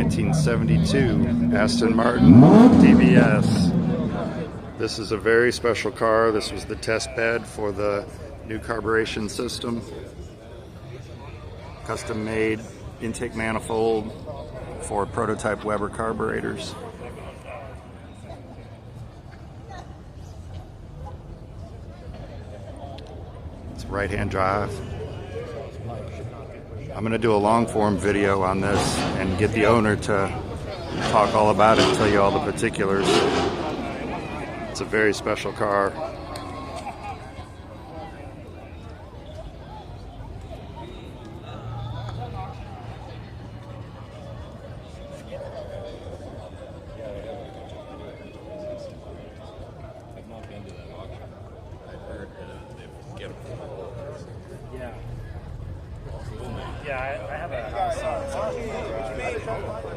1972 Aston Martin DBS. This is a very special car. This was the test bed for the new carburation system. Custom made intake manifold for prototype Weber carburetors. It's right-hand drive. I'm going to do a long-form video on this and get the owner to talk all about it and tell you all the particulars. It's a very special car. I've not been to that auction. I've heard they get them. Yeah. Yeah, I have a house on